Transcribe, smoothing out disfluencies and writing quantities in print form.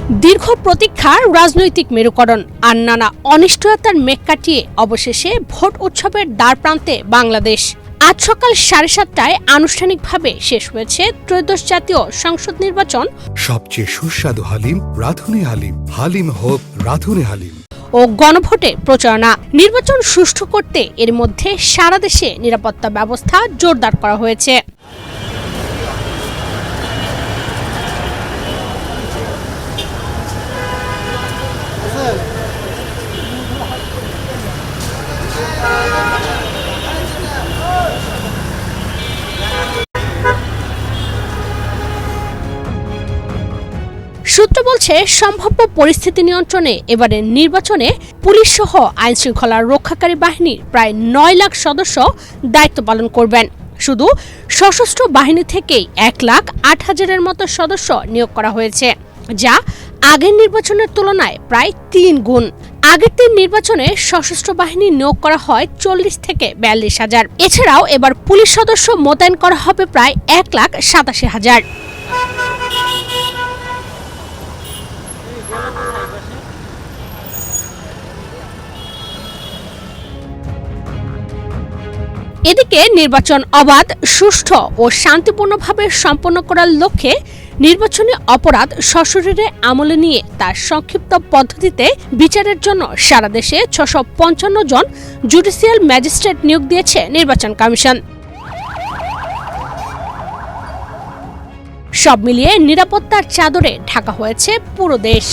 দীর্ঘ প্রতীক্ষার রাজনৈতিক মেরুকরণ আর নানা অনিশ্চয়তার মেঘ কাটিয়ে অবশেষে ভোট উৎসবের দ্বারপ্রান্তে বাংলাদেশ। আজ সকাল 7:30টায় আনুষ্ঠানিকভাবে শেষ হয়েছে ত্রয়োদশ জাতীয় সংসদ নির্বাচন। সবচেয়ে সুস্বাদু হালিম রাঁধুনি হালিম, হালিম হোক রাঁধুনি হালিম ও গণভোটে প্রচারণা। নির্বাচন সুষ্ঠু করতে এর মধ্যে সারা দেশে নিরাপত্তা ব্যবস্থা জোরদার করা হয়েছে। সূত্র বলছে, সম্ভাব্য পরিস্থিতি নিয়ন্ত্রণে এবারের নির্বাচনে পুলিশ সহ আইনশৃঙ্খলা রক্ষাকারী বাহিনীর প্রায় 9 লাখ সদস্য দায়িত্ব পালন করবেন। শুধু সশস্ত্র বাহিনী থেকেই 1,08,000-এর মতো সদস্য নিয়োগ করা হয়েছে, যা আগের নির্বাচনের তুলনায় প্রায় 3 গুণ। আগের 3 নির্বাচনে সশস্ত্র বাহিনী নিয়োগ করা হয় 40 থেকে 42,000। এছাড়াও এবার পুলিশ সদস্য মোতায়েন করা হবে প্রায় 1,87,000। এদিকে নির্বাচন অবাধ, সুষ্ঠু ও শান্তিপূর্ণভাবে সম্পন্ন করার লক্ষ্যে নির্বাচনী অপরাধ সশরীরে আমলে নিয়ে তার সংক্ষিপ্ত পদ্ধতিতে বিচারের জন্য সারা দেশে 655 জন জুডিশিয়াল ম্যাজিস্ট্রেট নিয়োগ দিয়েছে নির্বাচন কমিশন। সব মিলিয়ে নিরাপত্তার চাদরে ঢাকা হয়েছে পুরো দেশ।